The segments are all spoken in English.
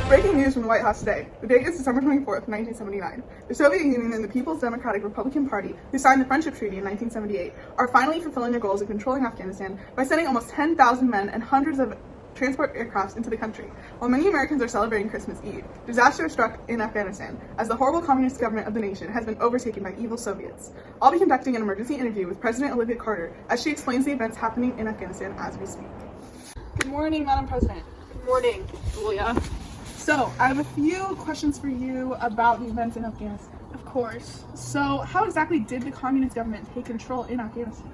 Breaking news from the White House today. The date is December 24th, 1979. The Soviet Union and the People's Democratic Republican Party, who signed the Friendship Treaty in 1978, are finally fulfilling their goals of controlling Afghanistan by sending almost 10,000 men and hundreds of transport aircrafts into the country. While many Americans are celebrating Christmas Eve, disaster struck in Afghanistan as the horrible communist government of the nation has been overtaken by evil Soviets. I'll be conducting an emergency interview with President Olivia Carter as she explains the events happening in Afghanistan as we speak. Good morning, Madam President. Good morning, Julia. So, I have a few questions for you about the events in Afghanistan. Of course. So, how exactly did the communist government take control in Afghanistan?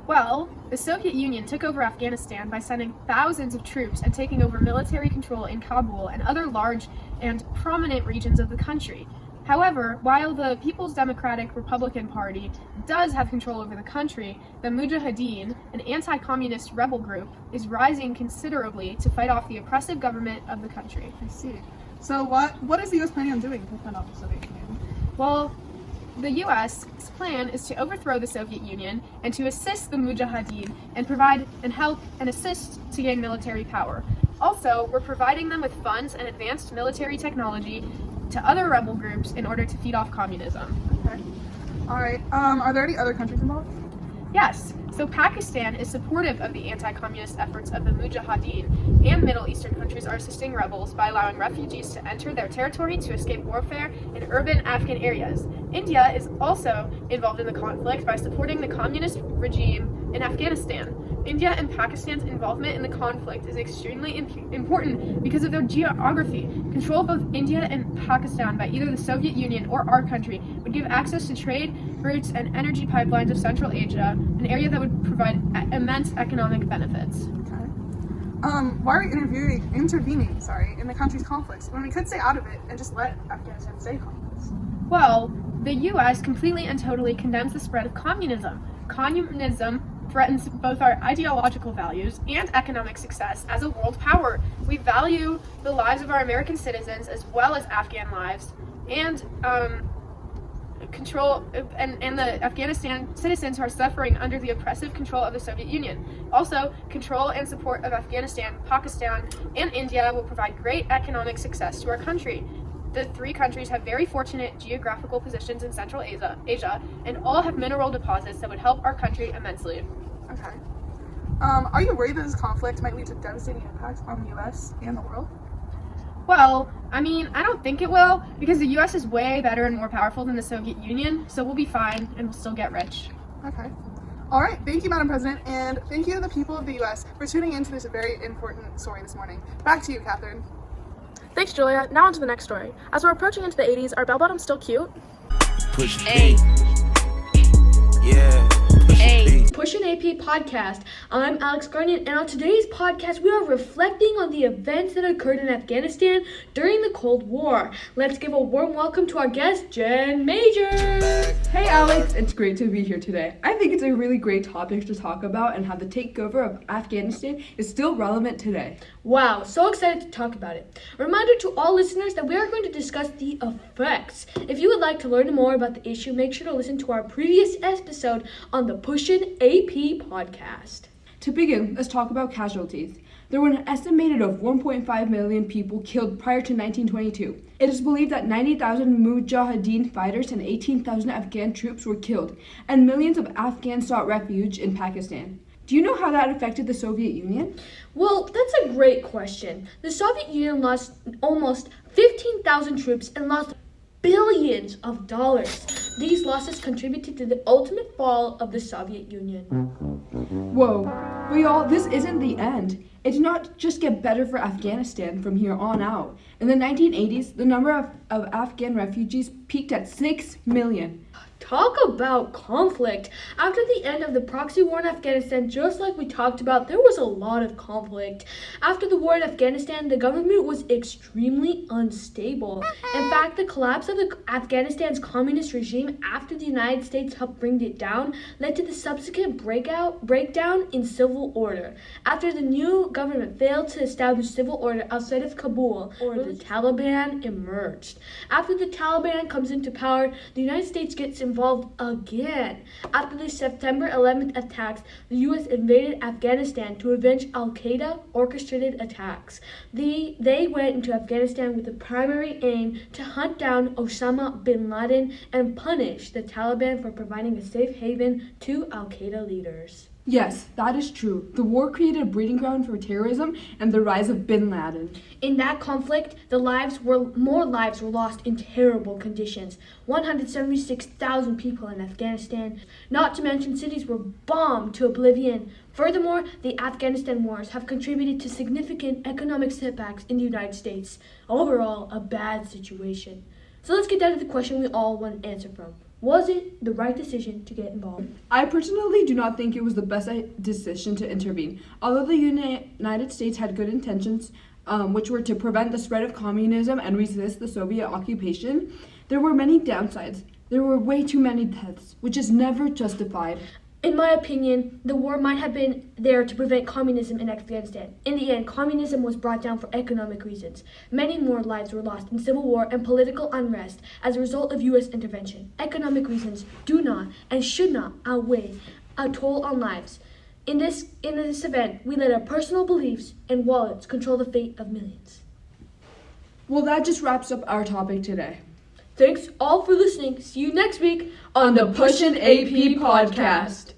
Well, the Soviet Union took over Afghanistan by sending thousands of troops and taking over military control in Kabul and other large and prominent regions of the country. However, while the People's Democratic Republican Party does have control over the country, the Mujahideen, an anti-communist rebel group, is rising considerably to fight off the oppressive government of the country. I see. So what is the U.S. planning on doing to fend off the Soviet Union? Well, the U.S.'s plan is to overthrow the Soviet Union and to assist the Mujahideen and provide and help and assist to gain military power. Also, we're providing them with funds and advanced military technology to other rebel groups in order to feed off communism. Okay. All right. Are there any other countries involved? Yes. So Pakistan is supportive of the anti-communist efforts of the Mujahideen, and Middle Eastern countries are assisting rebels by allowing refugees to enter their territory to escape warfare in urban Afghan areas. India is also involved in the conflict by supporting the communist regime in Afghanistan. India and Pakistan's involvement in the conflict is extremely important because of their geography. Control of both India and Pakistan by either the Soviet Union or our country would give access to trade routes and energy pipelines of Central Asia, an area that would provide immense economic benefits. Okay. Why are we intervening in the country's conflicts when we could stay out of it and just let Afghanistan stay conflicts? Well, the U.S. completely and totally condemns the spread of communism. Communism threatens both our ideological values and economic success as a world power. We value the lives of our American citizens as well as Afghan lives, and control and the Afghanistan citizens who are suffering under the oppressive control of the Soviet Union. Also, control and support of Afghanistan, Pakistan, and India will provide great economic success to our country. The three countries have very fortunate geographical positions in Central Asia, and all have mineral deposits that would help our country immensely. Okay. Are you worried that this conflict might lead to devastating impacts on the U.S. and the world? Well, I don't think it will, because the U.S. is way better and more powerful than the Soviet Union, so we'll be fine and we'll still get rich. Okay. All right. Thank you, Madam President, and thank you to the people of the U.S. for tuning into this very important story this morning. Back to you, Catherine. Thanks, Julia. Now on to the next story. As we're approaching into the 80s, are bell-bottoms still cute? Push A. Yeah. Push an AP podcast. I'm Alex Garnier, and on today's podcast, we are reflecting on the events that occurred in Afghanistan during the Cold War. Let's give a warm welcome to our guest, Jen Major. Hey Alex, it's great to be here today. I think it's a really great topic to talk about and how the takeover of Afghanistan is still relevant today. Wow, so excited to talk about it. A reminder to all listeners that we are going to discuss the effects. If you would like to learn more about the issue, make sure to listen to our previous episode on the Pushin' AP podcast. To begin, let's talk about casualties. There were an estimated of 1.5 million people killed prior to 1922. It is believed that 90,000 Mujahideen fighters and 18,000 Afghan troops were killed, and millions of Afghans sought refuge in Pakistan. Do you know how that affected the Soviet Union? Well, that's a great question. The Soviet Union lost almost 15,000 troops and lost billions of dollars. These losses contributed to the ultimate fall of the Soviet Union. Whoa, but this isn't the end. It did not just get better for Afghanistan from here on out. In the 1980s, the number of Afghan refugees peaked at 6 million. Talk about conflict. After the end of the proxy war in Afghanistan, just like we talked about, there was a lot of conflict. After the war in Afghanistan, the government was extremely unstable. In fact, the collapse of Afghanistan's communist regime after the United States helped bring it down led to the subsequent breakdown in civil order. After the new government failed to establish civil order outside of Kabul, the Taliban emerged. After the Taliban comes into power, the United States gets involved again. After the September 11th attacks, the U.S. invaded Afghanistan to avenge al-Qaeda orchestrated attacks. They went into Afghanistan with the primary aim to hunt down Osama bin Laden and punish the Taliban for providing a safe haven to al-Qaeda leaders. Yes, that is true. The war created a breeding ground for terrorism and the rise of bin Laden. In that conflict, more lives were lost in terrible conditions. 176,000 people in Afghanistan, not to mention cities were bombed to oblivion. Furthermore, the Afghanistan wars have contributed to significant economic setbacks in the United States. Overall, a bad situation. So let's get down to the question we all want an answer from. Was it the right decision to get involved? I personally do not think it was the best decision to intervene. Although the United States had good intentions, which were to prevent the spread of communism and resist the Soviet occupation, there were many downsides. There were way too many deaths, which is never justified. In my opinion, the war might have been there to prevent communism in Afghanistan. In the end, communism was brought down for economic reasons. Many more lives were lost in civil war and political unrest as a result of U.S. intervention. Economic reasons do not and should not outweigh a toll on lives. In this event, we let our personal beliefs and wallets control the fate of millions. Well, that just wraps up our topic today. Thanks all for listening. See you next week On the Pushin' AP podcast.